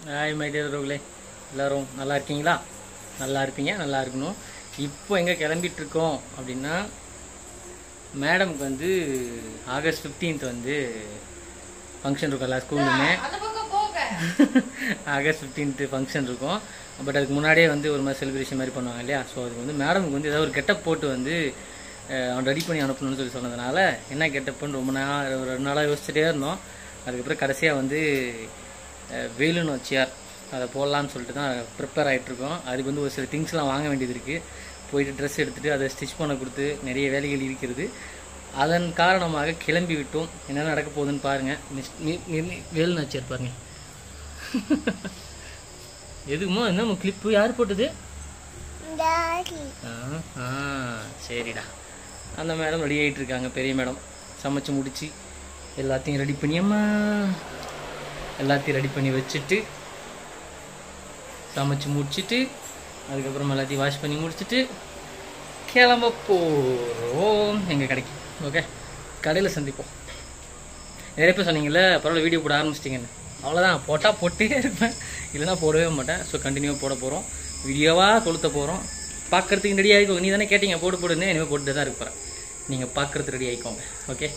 Hi my dear ரோகளே, எல்லோரும் நல்லா இருக்கீங்களா? நல்லா இருப்பீங்க, நல்லா இருக்கணும். இப்போ எங்கே கிளம்பிகிட்ருக்கோம் அப்படின்னா, மேடமுக்கு வந்து ஆகஸ்ட் 15th வந்து ஃபங்க்ஷன் இருக்கும். எல்லா ஸ்கூல்லுமே ஆகஸ்ட் 15th ஃபங்க்ஷன் இருக்கும். பட் அதுக்கு முன்னாடியே வந்து ஒரு மாதிரி செலிப்ரேஷன் மாதிரி பண்ணுவாங்க இல்லையா? ஸோ அதுக்கு வந்து மேடமுக்கு வந்து ஏதாவது ஒரு கெட்டப் போட்டு வந்து அவன் ரெடி பண்ணி அனுப்பணும்னு சொல்லி சொன்னதுனால என்ன கெட்டப்புன்னு ரொம்ப ஒரு 2 நாளாக யோசிச்சுட்டே இருந்தோம். அதுக்கப்புறம் கடைசியாக வந்து வேலுன்னு வச்சியார் அதை போடலான்னு சொல்லிட்டு தான் ப்ரிப்பேர் ஆகிட்ருக்கோம். அதுக்கு வந்து ஒரு சில திங்ஸ்லாம் வாங்க வேண்டியது இருக்குது. போயிட்டு ட்ரெஸ் எடுத்துகிட்டு அதை ஸ்டிச் பண்ண கொடுத்து நிறைய வேலைகள் இருக்கிறது. அதன் காரணமாக கிளம்பி விட்டோம். என்ன நடக்க போகுதுன்னு பாருங்கள். வேலுன்னு வச்சியார் பாருங்க. எதுக்குமோ என்ன கிளிப்பு யார் போட்டது? சரிடா. அந்த மேடம் ரெடி ஆகிட்டு இருக்காங்க. பெரிய மேடம் சமைச்சு முடிச்சு எல்லாத்தையும் ரெடி பண்ணியம்மா எல்லாத்தையும் ரெடி பண்ணி வச்சுட்டு சமைச்சு முடிச்சுட்டு அதுக்கப்புறம் எல்லாத்தையும் வாஷ் பண்ணி முடிச்சுட்டு கிளம்ப போகிறோம் எங்கள் கடைக்கு. ஓகே, கடையில் சந்திப்போம். நிறைய பேர் சொன்னீங்கல்ல பரவாயில்ல வீடியோ போட ஆரம்பிச்சிட்டிங்கன்னு. அவ்வளோதான், போட்டால் போட்டே இருப்பேன், இல்லைனா போடவே மாட்டேன். ஸோ கண்டினியூவாக போட போகிறோம், வீடியோவாக கொளுத்த போகிறோம். பார்க்குறதுக்கு ரெடி ஆகிக்கோங்க. நீ தானே கேட்டீங்க போடுன்னு, இனிமேல் போட்டு தான் இருக்க போகிறேன். நீங்கள் பார்க்குறதுக்கு ரெடி ஆகிக்கோங்க. ஓகே,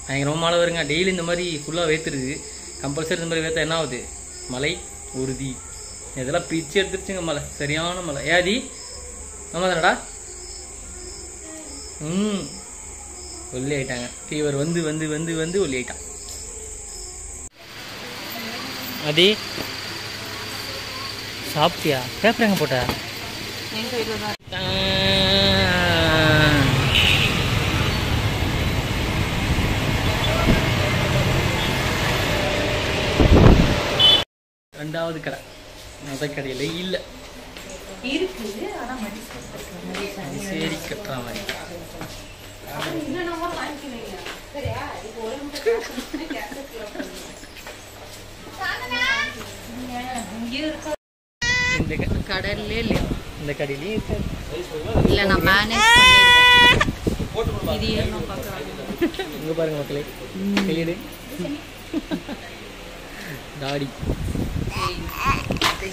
பயங்கரமாக மழை வருங்க. டெய்லி இந்த மாதிரி ஃபுல்லாக வேத்துருது. கம்பல்சரி இந்த மாதிரி வேத்தா என்ன ஆகுது? மழை உறுதி. இதெல்லாம் பிச்சு எடுத்துருச்சுங்க மழை, சரியான மழை. ஏதி ஆமாம் தானடா? ஒல்லி ஆயிட்டாங்க. ஃபீவர் வந்து வந்து வந்து வந்து ஒல்லி ஆயிட்டான். அதி சாப்பிட்டியா? பேப்பர் எங்கே போட்ட? ரெண்டாவது கடை மொதல் கடையில் இல்லை, சரி கட்டுற மாதிரி. இந்த கடையிலே இல்லையா? இந்த கடையிலே இல்லை, நான் மேனேஜ் பண்ணிடுறேன். இங்கே பாருங்க மக்களே, கையெடு தாடி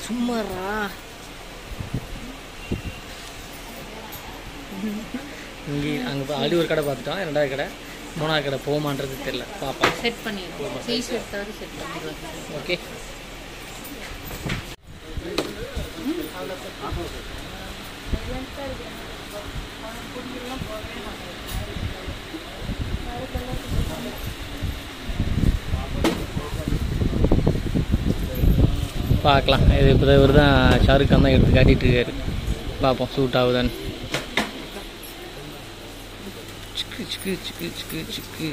சும்மாரா. இங்கே அங்கே ஆல்ரெடி ஒரு கடை பார்த்துட்டோம். 2வது கடை, 3வது கடை போமான்றது தெரியல. பாப்பா செட் பண்ணிடுவோம். செட் பண்ணிடுவோம். ஓகே, பார்க்கலாம். இது இப்போ இவர் தான் ஷாருக் கான் தான் எடுத்து காட்டிகிட்டு இருக்காரு. பார்ப்போம் சூட் ஆகுதான்னு. சிக்கு சிக்கு சிக்கு சிக்கு சிக்கு.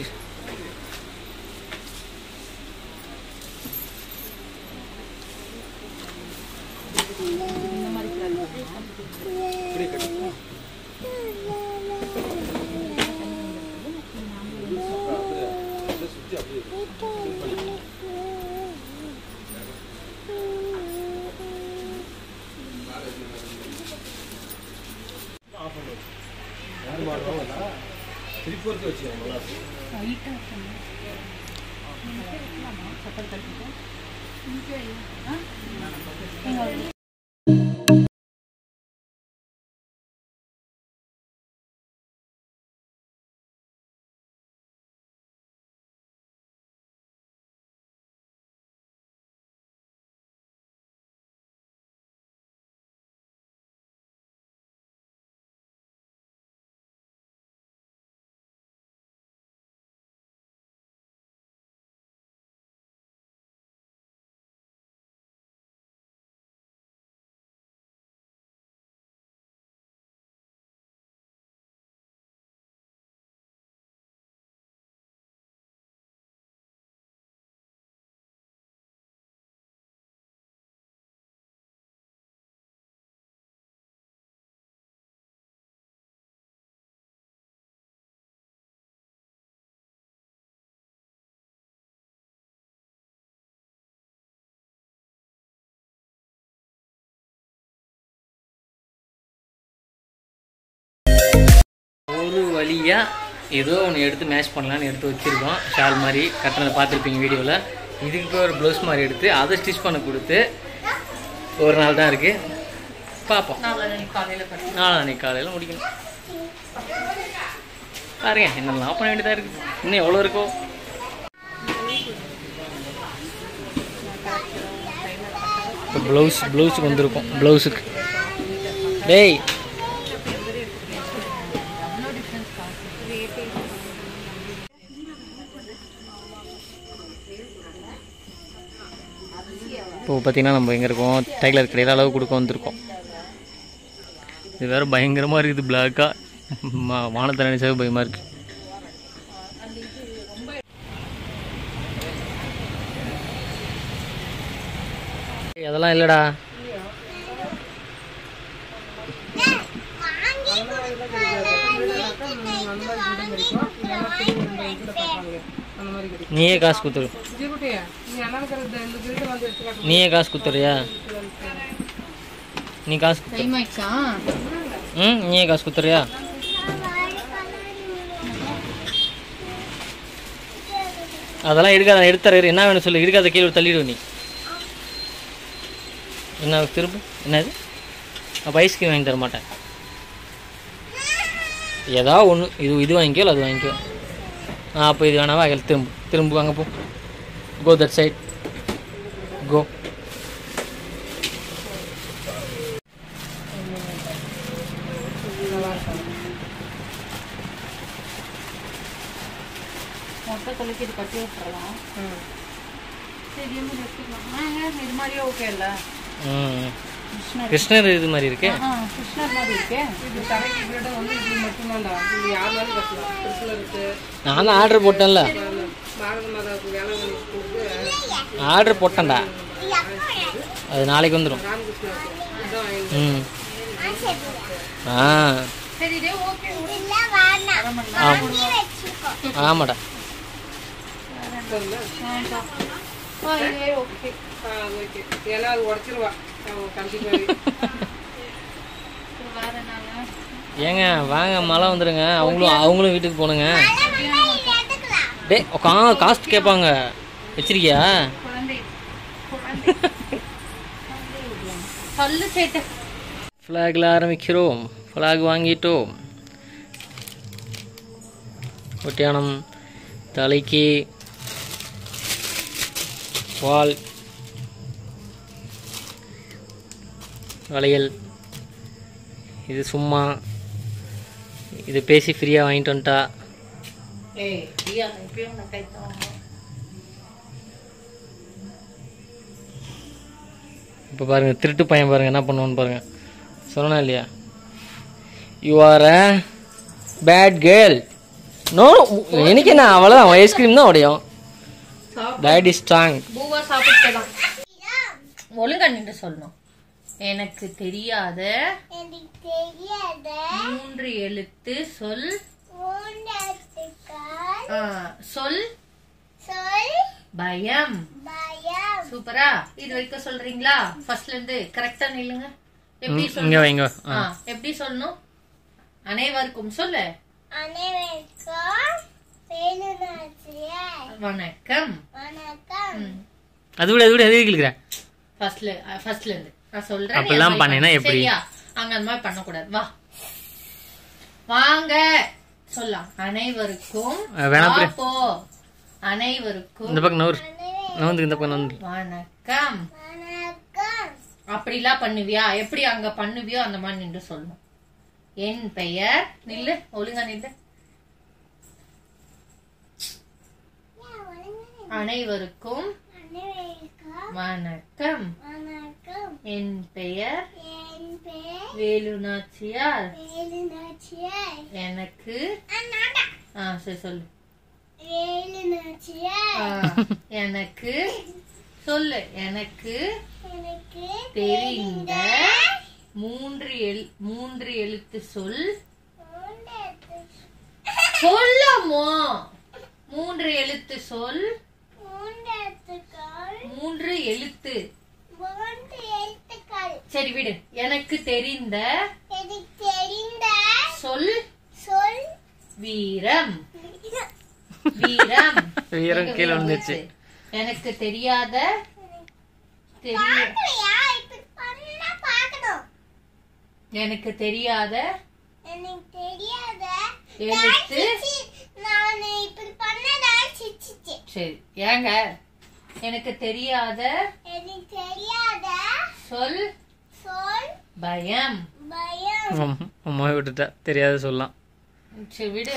ஒரு வழியாக ஏதோ ஒன்று எடுத்து மேட்ச் பண்ணலான்னு எடுத்து வச்சுருக்கோம். ஷால் மாதிரி கட்டினதை பார்த்துருப்பீங்க வீடியோவில். இதுக்கு போய் ஒரு ப்ளவுஸ் மாதிரி எடுத்து அதை ஸ்டிச் பண்ண கொடுத்து ஒரு நாள் தான் இருக்குது. பார்ப்போம். நாளைக்கு காலையில் முடிக்கணும். பாருங்க என்னெல்லாம் பண்ண வேண்டியதாக இருக்குது. இன்னும் எவ்வளோ இருக்கோ. இப்போ ப்ளவுஸுக்கு வந்திருக்கும். ப்ளவுஸுக்கு டேய் இப்போ பார்த்தீங்கன்னா நம்ம எங்கே இருக்கோம்? டைலர் கடையில் அளவு கொடுக்க வந்திருக்கோம். இது வேறு பயங்கரமாக இருக்குது. பிளாக்காக வானத்தை நினைச்சாவே பயமாக இருக்குது. அதெல்லாம் இல்லைடா. நீயே காசு கொடுத்துரு. நீயே காசு கொடுத்துறியா? நீ காசு நீயே காசு கொடுத்துறியா? அதெல்லாம் எடுக்காத. எடுத்துற. என்ன வேணும் சொல்லு. எடுக்காத கீழே தள்ளிடுவோம். நீ என்ன திரும்ப என்னது? அப்போ ஐஸ்கிரீம் வாங்கி தர மாட்டேன். ஏதாவது ஒன்று இது வாங்கிக்கோ இல்லை அது வாங்கிக்கோ. அப்போ இது வேணாவா? திரும்ப அங்கே போ. கோ தட் சைட் கோ. மொட்டை தொலைக்கு இது கட்டி விட்டுறலாம். சரி இது மாதிரியே ஓகே இல்லை? கிருஷ்ணர் இது மாதிரி இருக்கே. கிருஷ்ணர் மாதிரி இருக்கே. நான் தான் ஆர்டர் போட்டேன்ல. ஆர்டர் போட்டேன்டா. அது நாளைக்கு வந்துடும். ஆமாடா. ஏங்க வாங்க, மழை வந்துடுங்க. அவங்களும் வீட்டுக்கு போனுங்க. டே காஸ்ட் கேட்பாங்க. வச்சிருக்கியா? ஃப்ளாகில் ஆரம்பிக்கிறோம். ஃப்ளாக் வாங்கிட்டோம். ஒட்டியானம் தலைக்கு வால் வளையல். இது சும்மா இது பேசி ஃப்ரீயாக வாங்கிட்டு வந்துட்டா. இப்போ பாருங்க, திருட்டு பையன் பாருங்க என்ன பண்ணுவான்னு பாருங்க. சொன்னா இல்லையா? You are a bad girl. No, எனக்கு என்ன, அவ்வளோதான். ஐஸ்கிரீம் தான் உடையும். That is strong. ஒழுங்கா நின்று சொல்லணும். எனக்கு தெரியாத 3 எழுத்து சொல். சொல் பயம். சூப்பரா. இது வரைக்கும் சொல்றீங்களா? ஃபர்ஸ்ட்ல இருந்து கரெக்டா நில்லுங்க. எப்படி சொல்லுங்க? எப்படி சொல்லணும்? அனைவருக்கும் சொல்லு. வணக்கம். அது விட கேக்குறேன். ஃபர்ஸ்ட்ல இருந்து நான் சொல்றேன். அப்பலாம் பண்ணேனா எப்படி? அங்க அந்த மாதிரி பண்ண கூடாது. வா வாங்க சொல்லலாம். அனைவருக்கும். போ. அனைவருக்கும். இந்த பக்கம் நவுந்து இந்த பக்கம் நவுந்து. வணக்கம். அப்படிலாம் பண்ணுவியா? எப்படி அங்க பண்ணுவியோ அந்த மாதிரி நின்று சொல்லணும். என் பெயர். நில்லு, ஒழுங்கா நில்லு. அனைவருக்கும் வணக்கம். என் பெயர் வேலு நாச்சியார். எனக்கு சரி சொல்லு. எனக்கு சொல்லு. எனக்கு தெரிந்த 3 எழுத்து சொல். சொல்லமோ 3 எழுத்து சொல். 3 எழுத்து. சரி விடு. எனக்கு தெரிந்த சொல். வீரம். வீரம். வீரம் கீழே வந்துச்சு. எனக்கு தெரியாத எனக்கு தெரியாத எழுத்து. சரி ஏங்க எனக்கு தெரியாத சொல் பயம். அம்மா விட்டுட்டா தெரியாத சொல்லலாம். சரி விடு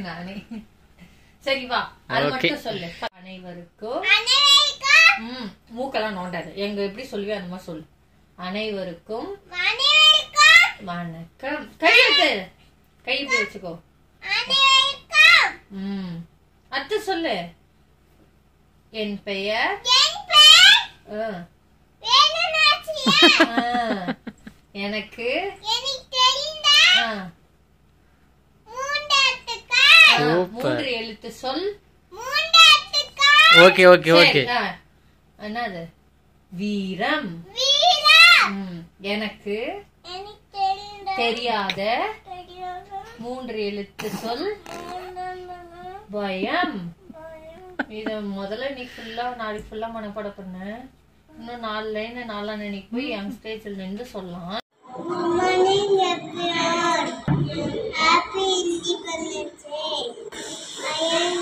நானே. சரி வா அது மட்டும் சொல்லு. அனைவருக்கும் மூக்கெல்லாம் நோண்டாது. எங்க எப்படி சொல்லுவே அந்த மாதிரி சொல்லு. அனைவருக்கும் வணக்கம். கை வச்சுக்கோ. அடுத்து சொல்லு. என் பெயர் எனக்கு 3 எழுத்து சொல். Okay okay okay. என்னது? வீரம். எனக்கு தெரியாத 3 எழுத்து சொல். பயம். இத முதல்ல நீ ஃபுல்லா நாளைக்கு ஃபுல்லா மனப்பாடம் பண்ண. இன்னும் 4 லைன் 4 அன்னைக்கு போய் யங் ஸ்டேஜ்ல நின்று சொல்லலாம். Happy Independence Day. I am